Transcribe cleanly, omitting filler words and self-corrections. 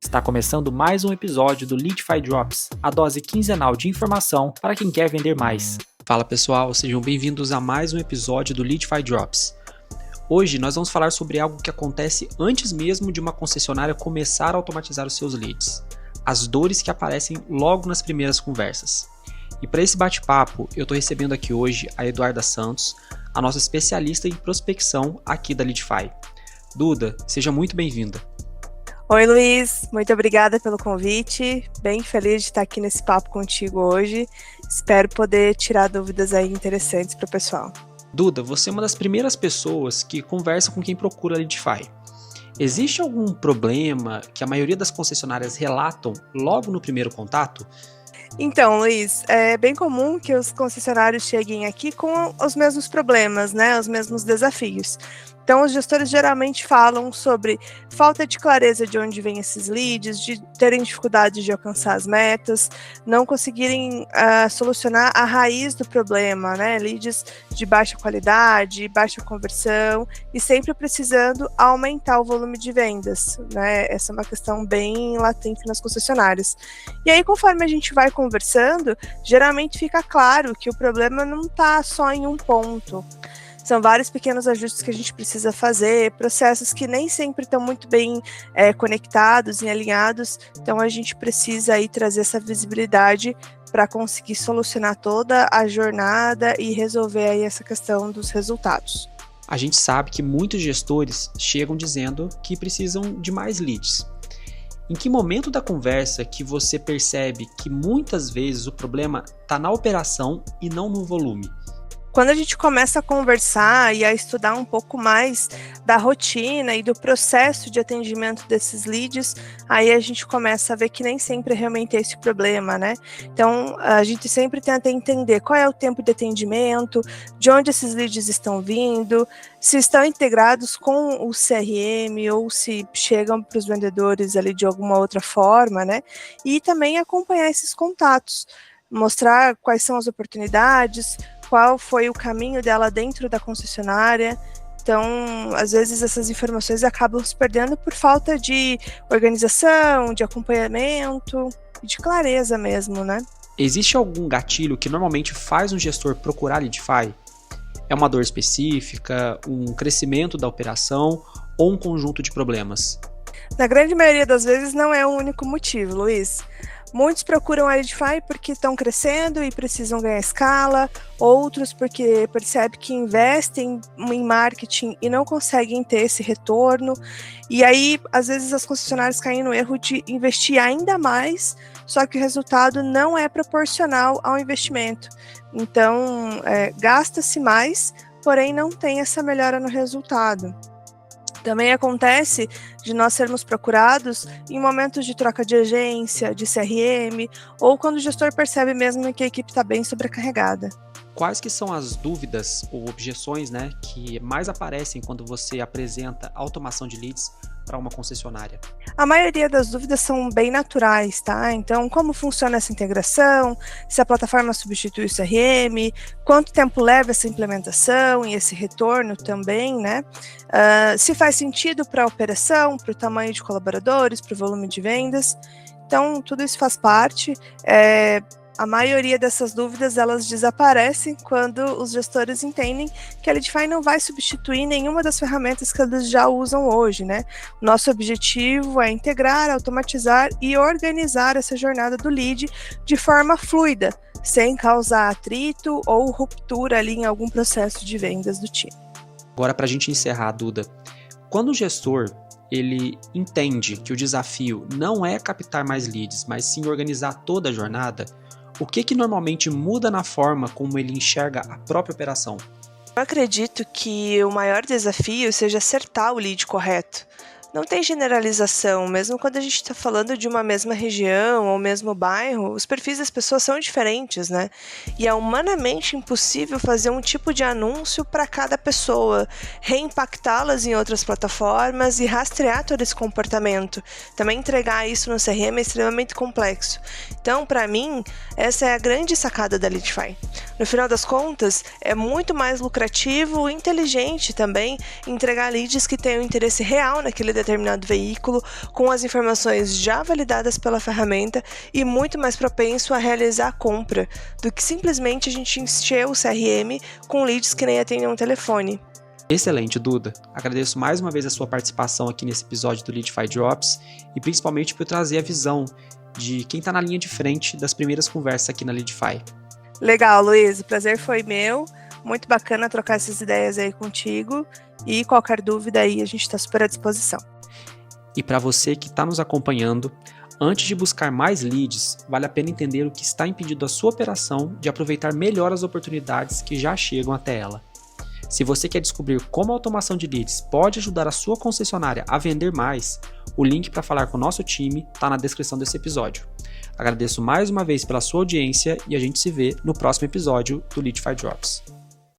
Está começando mais um episódio do Leadify Drops, a dose quinzenal de informação para quem quer vender mais. Fala pessoal, sejam bem-vindos a mais um episódio do Leadify Drops. Hoje nós vamos falar sobre algo que acontece antes mesmo de uma concessionária começar a automatizar os seus leads. As dores que aparecem logo nas primeiras conversas. E para esse bate-papo, eu estou recebendo aqui hoje a Eduarda Santos, a nossa especialista em prospecção aqui da Leadify. Duda, seja muito bem-vinda. Oi Luiz, muito obrigada pelo convite, bem feliz de estar aqui nesse papo contigo hoje, espero poder tirar dúvidas aí interessantes para o pessoal. Duda, você é uma das primeiras pessoas que conversa com quem procura a Leadify. Existe algum problema que a maioria das concessionárias relatam logo no primeiro contato? Então, Luiz, é bem comum que os concessionários cheguem aqui com os mesmos problemas, né, os mesmos desafios. Então, os gestores geralmente falam sobre falta de clareza de onde vêm esses leads, de terem dificuldade de alcançar as metas, não conseguirem solucionar a raiz do problema, né? Leads de baixa qualidade, baixa conversão e sempre precisando aumentar o volume de vendas, né? Essa é uma questão bem latente nas concessionárias. E aí, conforme a gente vai conversando, geralmente fica claro que o problema não está só em um ponto. São vários pequenos ajustes que a gente precisa fazer, processos que nem sempre estão muito bem conectados e alinhados, então a gente precisa aí trazer essa visibilidade para conseguir solucionar toda a jornada e resolver aí essa questão dos resultados. A gente sabe que muitos gestores chegam dizendo que precisam de mais leads. Em que momento da conversa que você percebe que muitas vezes o problema está na operação e não no volume? Quando a gente começa a conversar e a estudar um pouco mais da rotina e do processo de atendimento desses leads, aí a gente começa a ver que nem sempre realmente é esse o problema, né? Então, a gente sempre tenta entender qual é o tempo de atendimento, de onde esses leads estão vindo, se estão integrados com o CRM ou se chegam para os vendedores ali de alguma outra forma, né? E também acompanhar esses contatos, mostrar quais são as oportunidades, qual foi o caminho dela dentro da concessionária. Então, às vezes essas informações acabam se perdendo por falta de organização, de acompanhamento e de clareza mesmo, né? Existe algum gatilho que normalmente faz um gestor procurar a Leadify? É uma dor específica, um crescimento da operação ou um conjunto de problemas? Na grande maioria das vezes não é o único motivo, Luiz. Muitos procuram a Leadify porque estão crescendo e precisam ganhar escala, outros porque percebem que investem em marketing e não conseguem ter esse retorno. E aí, às vezes, as concessionárias caem no erro de investir ainda mais, só que o resultado não é proporcional ao investimento. Então, gasta-se mais, porém não tem essa melhora no resultado. Também acontece de nós sermos procurados em momentos de troca de agência, de CRM, ou quando o gestor percebe mesmo que a equipe está bem sobrecarregada. Quais que são as dúvidas ou objeções, né, que mais aparecem quando você apresenta automação de leads para uma concessionária? A maioria das dúvidas são bem naturais, tá? Então, como funciona essa integração, se a plataforma substitui o CRM, quanto tempo leva essa implementação e esse retorno também, né? Se faz sentido para a operação, para o tamanho de colaboradores, para o volume de vendas. Então, tudo isso faz parte. A maioria dessas dúvidas, elas desaparecem quando os gestores entendem que a Leadify não vai substituir nenhuma das ferramentas que eles já usam hoje, né? Nosso objetivo é integrar, automatizar e organizar essa jornada do lead de forma fluida, sem causar atrito ou ruptura ali em algum processo de vendas do time. Agora, para a gente encerrar, Duda, quando o gestor ele entende que o desafio não é captar mais leads, mas sim organizar toda a jornada, o que normalmente muda na forma como ele enxerga a própria operação? Eu acredito que o maior desafio seja acertar o lead correto. Não tem generalização, mesmo quando a gente está falando de uma mesma região ou mesmo bairro, os perfis das pessoas são diferentes, né? E é humanamente impossível fazer um tipo de anúncio para cada pessoa, reimpactá-las em outras plataformas e rastrear todo esse comportamento. Também entregar isso no CRM é extremamente complexo. Então, para mim, essa é a grande sacada da Leadify. No final das contas, é muito mais lucrativo e inteligente também entregar leads que tenham interesse real naquele determinado veículo, com as informações já validadas pela ferramenta e muito mais propenso a realizar a compra, do que simplesmente a gente encher o CRM com leads que nem atendem um telefone. Excelente, Duda. Agradeço mais uma vez a sua participação aqui nesse episódio do Leadify Drops e principalmente por trazer a visão de quem está na linha de frente das primeiras conversas aqui na Leadify. Legal, Luiz. O prazer foi meu. Muito bacana trocar essas ideias aí contigo. E qualquer dúvida aí, a gente está super à disposição. E para você que está nos acompanhando, antes de buscar mais leads, vale a pena entender o que está impedindo a sua operação de aproveitar melhor as oportunidades que já chegam até ela. Se você quer descobrir como a automação de leads pode ajudar a sua concessionária a vender mais, o link para falar com o nosso time está na descrição desse episódio. Agradeço mais uma vez pela sua audiência e a gente se vê no próximo episódio do Leadify Drops.